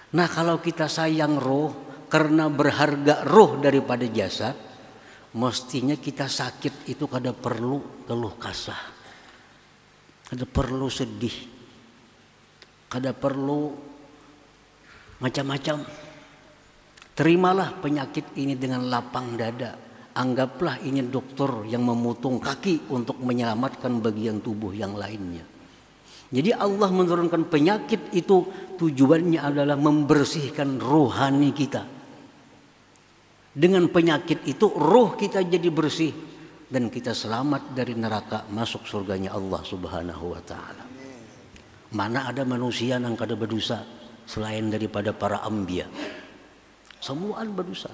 Nah kalau kita sayang roh karena berharga roh daripada jasad, mestinya kita sakit itu kada perlu keluh kasah, kada perlu sedih, kada perlu macam-macam. Terimalah penyakit ini dengan lapang dada. Anggaplah ini dokter yang memutung kaki untuk menyelamatkan bagian tubuh yang lainnya. Jadi Allah menurunkan penyakit itu tujuannya adalah membersihkan rohani kita. Dengan penyakit itu roh kita jadi bersih dan kita selamat dari neraka masuk surganya Allah Subhanahu wa taala. Mana ada manusia yang kada berdosa selain daripada para anbiya. Semua berdosa.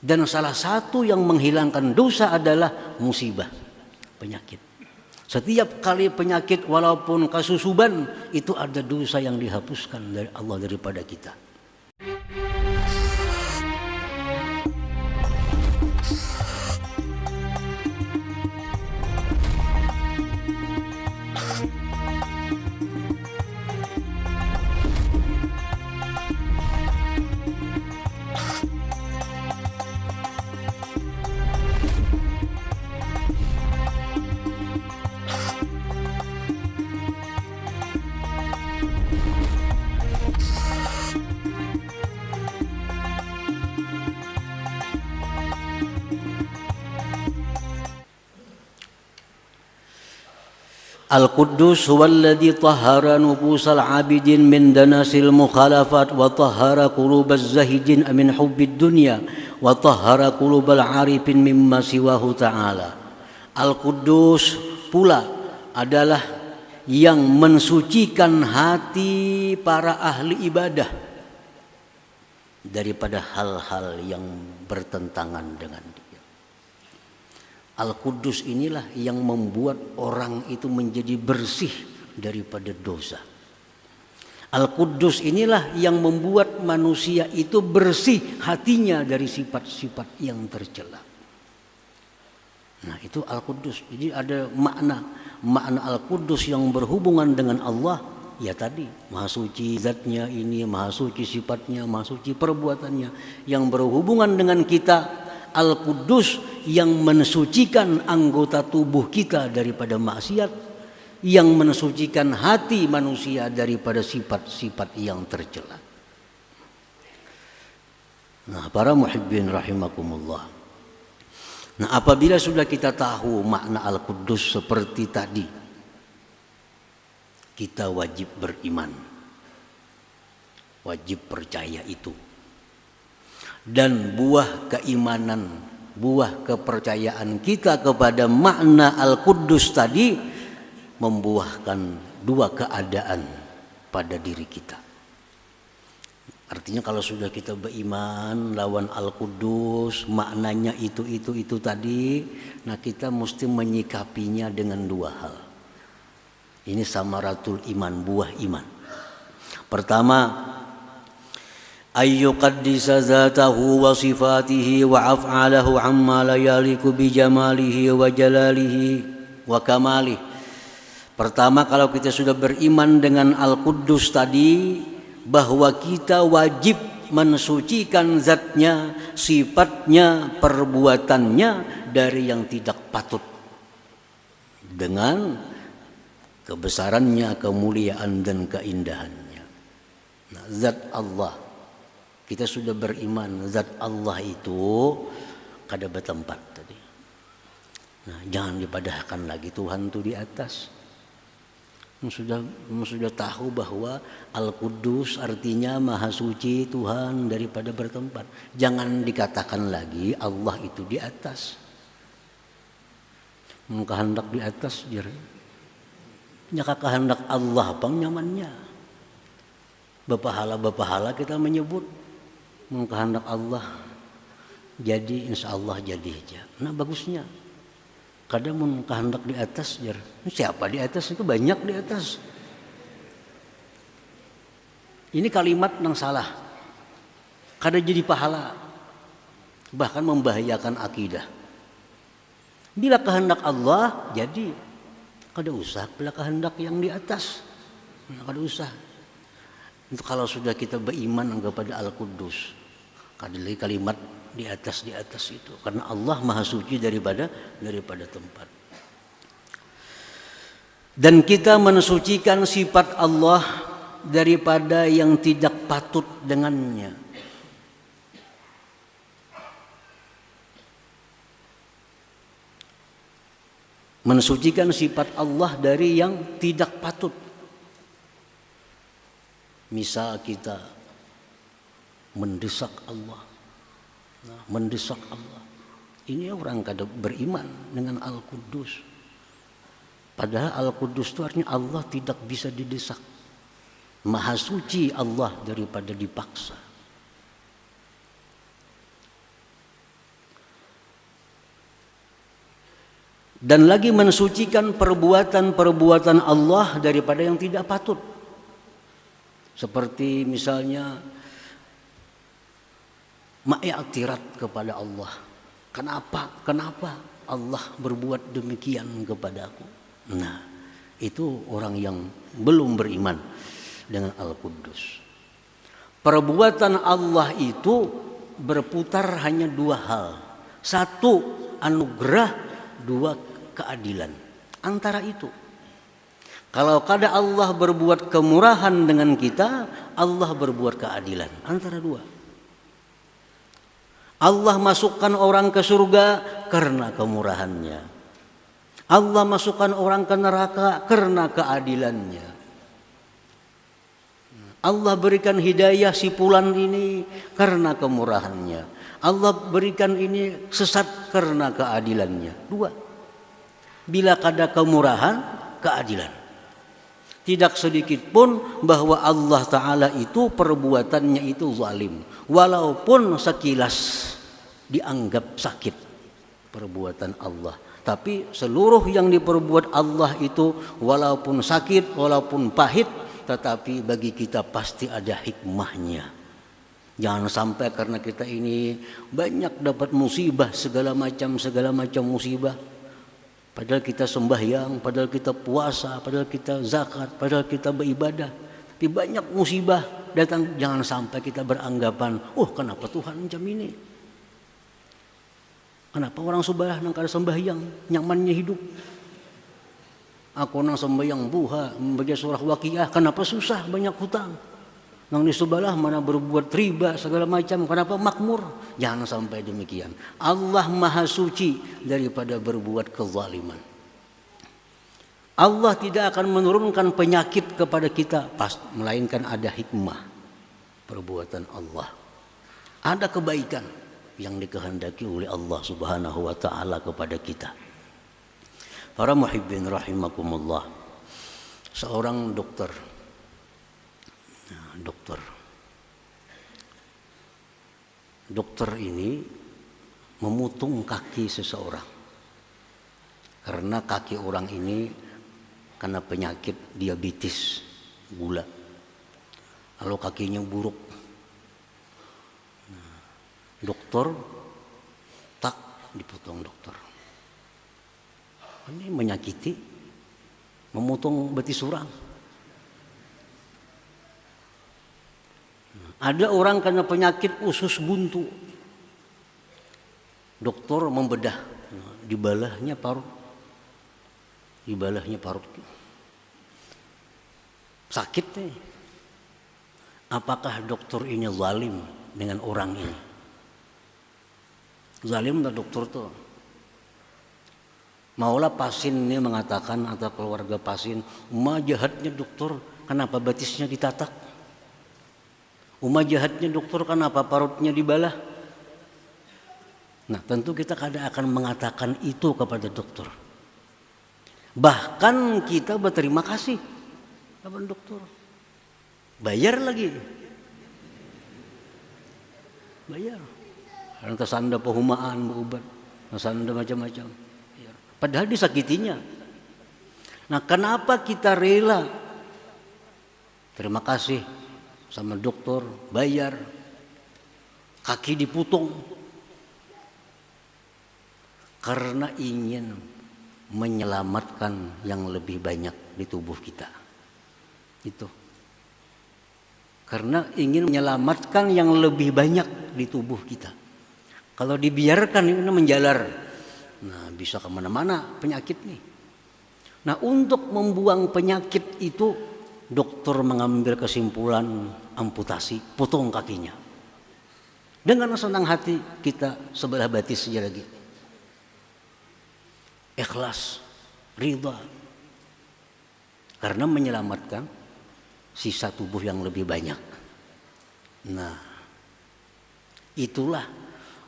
Dan salah satu yang menghilangkan dosa adalah musibah, penyakit. Setiap kali penyakit walaupun kasusuban itu ada dosa yang dihapuskan dari Allah daripada kita. Al-Quddus huwallazi tahhara nufusal abidin min danasil mukhalafat wa tahhara qulubaz zahidin min hubbid dunya wa tahhara qulubal arifin mimma siwahu ta'ala. Al-Quddus pula adalah yang mensucikan hati para ahli ibadah daripada hal-hal yang bertentangan dengan dia. Al-Quddus inilah yang membuat orang itu menjadi bersih daripada dosa. Al-Quddus inilah yang membuat manusia itu bersih hatinya dari sifat-sifat yang tercela. Nah itu Al-Quddus. Jadi ada makna Al-Quddus yang berhubungan dengan Allah. Ya tadi maha suci zatnya ini, maha suci sifatnya, maha suci perbuatannya. Yang berhubungan dengan kita Al-Quddus yang mensucikan anggota tubuh kita daripada maksiat, yang mensucikan hati manusia daripada sifat-sifat yang tercela. Nah, para muhibbin rahimakumullah. Nah, apabila sudah kita tahu makna Al-Quddus seperti tadi, kita wajib beriman, wajib percaya itu. Dan buah keimanan, buah kepercayaan kita kepada makna Al-Quddus tadi membuahkan dua keadaan pada diri kita. Artinya kalau sudah kita beriman lawan Al-Quddus, maknanya itu tadi, nah kita mesti menyikapinya dengan dua hal. Ini samaratul iman, buah iman. Pertama, ayyuqaddisa zatahu wa sifatihi wa af'alahu amma la yaliku bi jamalihi wa jalalihi wa kamalih. Pertama, kalau kita sudah beriman dengan Al-Quddus tadi, bahwa kita wajib mensucikan zatnya, sifatnya, perbuatannya dari yang tidak patut dengan kebesarannya, kemuliaan dan keindahannya. Nah, zat Allah, kita sudah beriman zat Allah itu kada bertempat tadi. Nah, jangan dipadahkan lagi Tuhan itu di atas. Sudah tahu bahwa Al-Quddus artinya maha suci Tuhan daripada bertempat. Jangan dikatakan lagi Allah itu di atas. Kehendak di atas jadi. Nyaka kehendak Allah pang nyamannya. Bapahala kita menyebut kehendak Allah jadi insya Allah jadi aja. Nah bagusnya. Kadang mun kehendak di atas jar. Siapa di atas itu banyak di atas. Ini kalimat yang salah. Kadang jadi pahala. Bahkan membahayakan akidah. Bila kehendak Allah jadi kada usah bila kehendak yang di atas. Kada usah. Itu kalau sudah kita beriman kepada Al-Quddus. Ada kalimat di atas itu. Karena Allah Maha Suci daripada tempat. Dan kita mensucikan sifat Allah daripada yang tidak patut dengannya. Mensucikan sifat Allah dari yang tidak patut. Misal kita mendesak Allah. Mendesak Allah. Ini orang kada beriman dengan Al-Quddus. Padahal Al-Quddus itu artinya Allah tidak bisa didesak. Maha suci Allah daripada dipaksa. Dan lagi mensucikan perbuatan-perbuatan Allah daripada yang tidak patut. Seperti misalnya ma'iktirat kepada Allah. Kenapa Allah berbuat demikian kepadaku? Nah, itu orang yang belum beriman dengan Al-Quddus. Perbuatan Allah itu berputar hanya dua hal. Satu, anugerah. Dua, keadilan. Antara itu. Kalau kada Allah berbuat kemurahan dengan kita, Allah berbuat keadilan. Antara dua. Allah masukkan orang ke surga karena kemurahannya. Allah masukkan orang ke neraka karena keadilannya. Allah berikan hidayah si fulan ini karena kemurahannya. Allah berikan ini sesat karena keadilannya. Dua. Bila kada kemurahan, keadilan. Tidak sedikit pun bahwa Allah Ta'ala itu perbuatannya itu zalim. Walaupun sekilas dianggap sakit perbuatan Allah. Tapi seluruh yang diperbuat Allah itu walaupun sakit, walaupun pahit, tetapi bagi kita pasti ada hikmahnya. Jangan sampai karena kita ini banyak dapat musibah, segala macam musibah. Padahal kita sembahyang, padahal kita puasa, padahal kita zakat, padahal kita beribadah. Tapi banyak musibah datang, jangan sampai kita beranggapan, kenapa Tuhan macam ini? Kenapa orang sebelah nang kada sembahyang, nyamannya hidup? Aku nang sembahyang buha, membaca surah Waqiah, kenapa susah banyak hutang? Nang di sebelah mana berbuat riba segala macam, kenapa makmur? Jangan sampai demikian. Allah Maha Suci daripada berbuat kezaliman. Allah tidak akan menurunkan penyakit kepada kita, melainkan ada hikmah perbuatan Allah. Ada kebaikan yang dikehendaki oleh Allah Subhanahu wa taala kepada kita. Para muhibbin rahimakumullah. Seorang dokter ini memutung kaki seseorang karena kaki orang ini kena penyakit diabetes, gula, lalu kakinya buruk. Dokter tak dipotong dokter. Ini menyakiti, memotong betis orang. Ada orang kena penyakit usus buntu. Dokter membedah di balahnya parut. Sakit nih. Apakah dokter ini zalim dengan orang ini? Zalim tak dokter tuh. Maulah pasien ini mengatakan atau keluarga pasien, jahatnya dokter, kenapa batisnya ditatak? Jahatnya dokter, kenapa parutnya dibalah? Nah, tentu kita kadang akan mengatakan itu kepada dokter. Bahkan kita berterima kasih kepada dokter. Bayar lagi. Bayar. Karena sanda pehumaan berobat, sanda macam-macam. Padahal disakitinya. Nah, kenapa kita rela terima kasih sama dokter, bayar, kaki diputung? Karena ingin menyelamatkan yang lebih banyak di tubuh kita. Itu. Karena ingin menyelamatkan yang lebih banyak di tubuh kita. Kalau dibiarkan ini menjalar, nah bisa kemana-mana penyakit nih. Nah untuk membuang penyakit itu dokter mengambil kesimpulan amputasi, potong kakinya. Dengan senang hati kita sebelah batis saja lagi. Ikhlas, ridha. Karena menyelamatkan sisa tubuh yang lebih banyak. Nah, itulah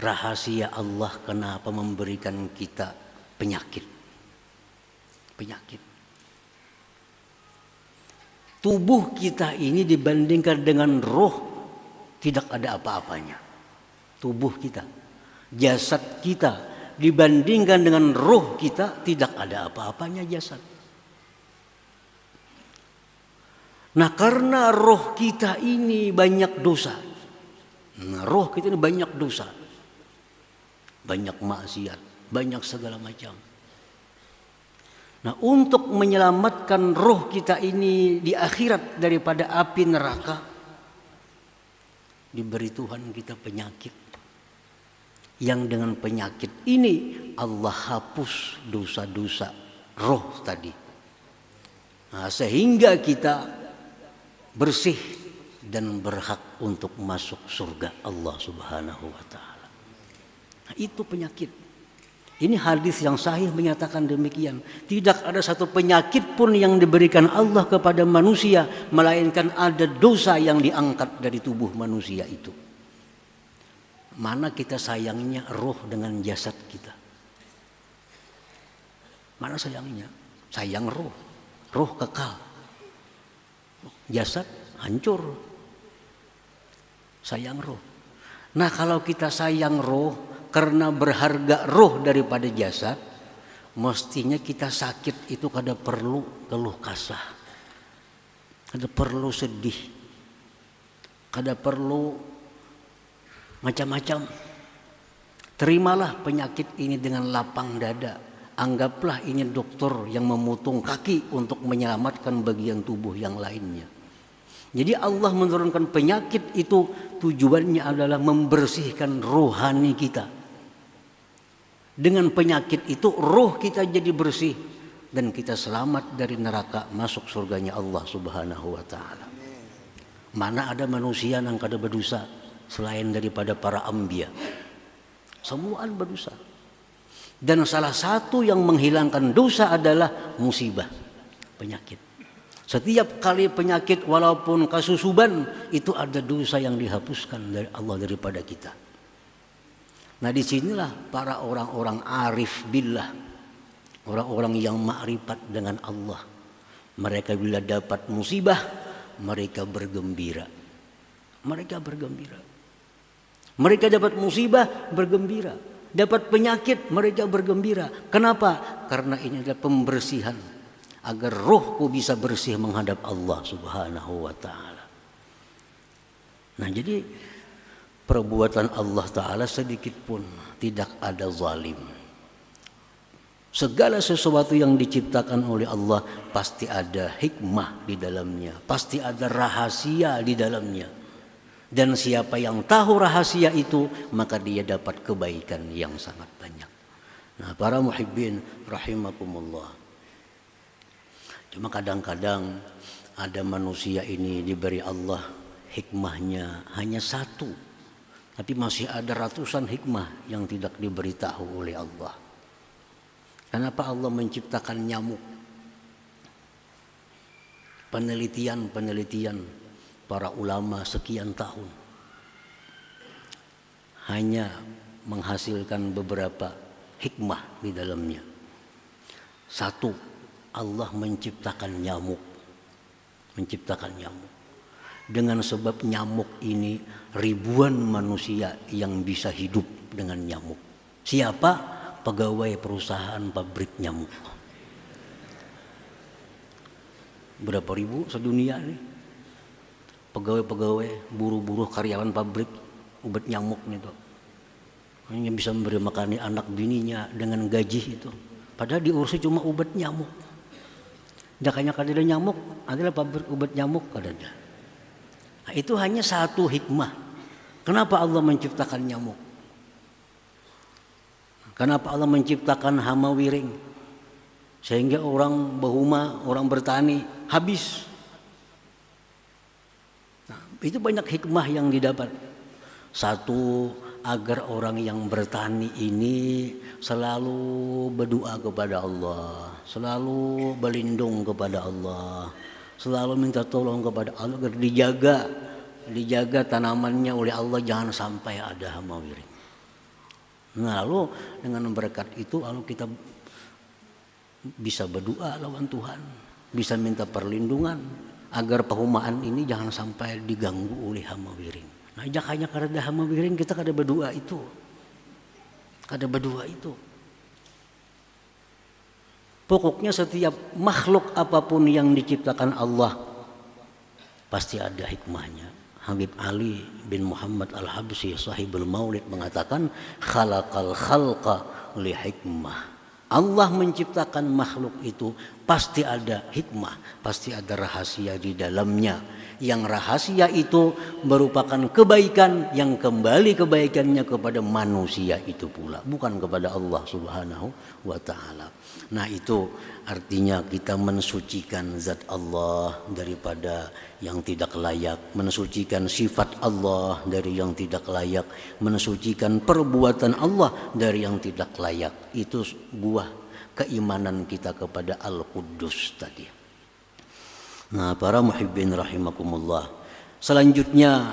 rahasia Allah kenapa memberikan kita penyakit. Penyakit. Tubuh kita ini dibandingkan dengan roh tidak ada apa-apanya. Tubuh kita, jasad kita dibandingkan dengan roh kita tidak ada apa-apanya jasad. Nah karena roh kita ini banyak dosa. Nah roh kita ini banyak dosa. Banyak maksiat, banyak segala macam. Nah untuk menyelamatkan roh kita ini di akhirat daripada api neraka, diberi Tuhan kita penyakit. Yang dengan penyakit ini Allah hapus dosa-dosa roh tadi. Nah, sehingga kita bersih dan berhak untuk masuk surga Allah Subhanahu wa taala. Nah, itu penyakit. Ini hadis yang sahih menyatakan demikian. Tidak ada satu penyakit pun yang diberikan Allah kepada manusia melainkan ada dosa yang diangkat dari tubuh manusia itu. Mana kita sayangnya roh dengan jasad kita? Mana sayangnya? Sayang roh. Roh kekal. Jasad hancur. Sayang roh. Nah kalau kita sayang roh karena berharga roh daripada jasad, mestinya kita sakit itu kada perlu keluh kasah. Kada perlu sedih. Kada perlu macam-macam. Terimalah penyakit ini dengan lapang dada. Anggaplah ini dokter yang memotong kaki untuk menyelamatkan bagian tubuh yang lainnya. Jadi Allah menurunkan penyakit itu tujuannya adalah membersihkan rohani kita. Dengan penyakit itu roh kita jadi bersih dan kita selamat dari neraka masuk surganya Allah Subhanahu wa taala. Mana ada manusia yang kada berdosa selain daripada para anbiya. Semua berdosa. Dan salah satu yang menghilangkan dosa adalah musibah, penyakit. Setiap kali penyakit walaupun kasusuban itu ada dosa yang dihapuskan dari Allah daripada kita. Nah disinilah para orang-orang arif billah, orang-orang yang makrifat dengan Allah. Mereka bila dapat musibah, mereka bergembira. Mereka bergembira. Mereka dapat musibah, bergembira. Dapat penyakit, mereka bergembira. Kenapa? Karena ini adalah pembersihan. Agar rohku bisa bersih menghadap Allah Subhanahu wa ta'ala. Nah jadi perbuatan Allah ta'ala sedikit pun tidak ada zalim. Segala sesuatu yang diciptakan oleh Allah pasti ada hikmah di dalamnya. Pasti ada rahasia di dalamnya. Dan siapa yang tahu rahasia itu maka dia dapat kebaikan yang sangat banyak. Nah para muhibbin rahimakumullah. Cuma kadang-kadang ada manusia ini diberi Allah hikmahnya hanya satu. Tapi masih ada ratusan hikmah yang tidak diberitahu oleh Allah. Kenapa Allah menciptakan nyamuk? Penelitian para ulama sekian tahun hanya menghasilkan beberapa hikmah di dalamnya. Satu, Allah menciptakan nyamuk. Dengan sebab nyamuk ini ribuan manusia yang bisa hidup dengan nyamuk. Siapa? Pegawai perusahaan pabrik nyamuk. Berapa ribu sedunia nih? Pegawai-pegawai, buruh-buruh karyawan pabrik obat nyamuk nih tuh. Hanya bisa memberi makan anak bininya dengan gaji itu. Padahal diurusi cuma obat nyamuk. Dakanya kada ada nyamuk, adalah pabrik obat nyamuk kada ada. Nah, itu hanya satu hikmah. Kenapa Allah menciptakan nyamuk? Kenapa Allah menciptakan hama wiring? Sehingga orang berhuma, orang bertani habis. Nah, itu banyak hikmah yang didapat. Satu, agar orang yang bertani ini selalu berdoa kepada Allah, selalu berlindung kepada Allah, selalu minta tolong kepada Allah agar dijaga tanamannya oleh Allah, jangan sampai ada hama wiring. Nah, lalu dengan berkat itu lalu kita bisa berdoa lawan Tuhan, bisa minta perlindungan agar perumahan ini jangan sampai diganggu oleh hama wiring. Nah, hanya karena ada hama wiring kita kada berdoa itu. Pokoknya setiap makhluk apapun yang diciptakan Allah pasti ada hikmahnya. Habib Ali bin Muhammad Al-Habsyi sahibul Maulid mengatakan khalaqal khalqa li hikmah. Allah menciptakan makhluk itu pasti ada hikmah, pasti ada rahasia di dalamnya. Yang rahasia itu merupakan kebaikan yang kembali kebaikannya kepada manusia itu pula, bukan kepada Allah Subhanahu wa taala. Nah, itu artinya kita mensucikan zat Allah daripada yang tidak layak, mensucikan sifat Allah dari yang tidak layak, mensucikan perbuatan Allah dari yang tidak layak. Itu buah keimanan kita kepada Al-Quddus tadi. Nah, para muhibbin rahimakumullah. Selanjutnya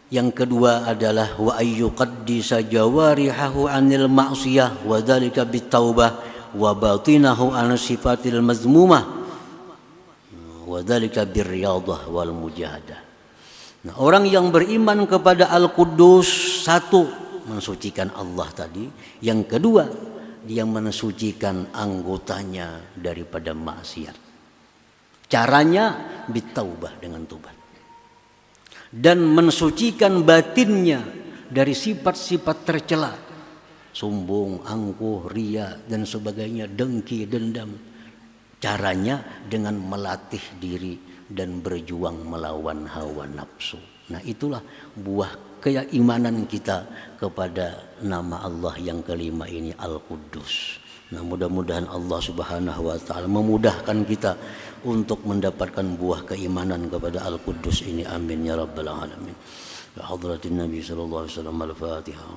yang kedua adalah wa ayyuqaddisa jawarihahu 'anil ma'siyah wa dzalika bitaubah wa batinahu 'an sifatil mazmumah wa dzalika birriyadah wal mujahadah. Nah, orang yang beriman kepada Al-Quddus, satu, mensucikan Allah tadi. Yang kedua, dia mensucikan anggotanya daripada maksiat. Caranya bitaubah, dengan tobat. Dan mensucikan batinnya dari sifat-sifat tercela, sombong, angkuh, ria dan sebagainya, dengki, dendam. Caranya dengan melatih diri dan berjuang melawan hawa nafsu. Nah, itulah buah keimanan kita kepada nama Allah yang kelima ini, Al-Quddus. Nah, mudah-mudahan Allah Subhanahu wa taala memudahkan kita untuk mendapatkan buah keimanan kepada Al-Quddus ini. Amin ya rabbal alamin. Ya hadratin Nabi sallallahu alaihi wasallam. Al-Fatihah.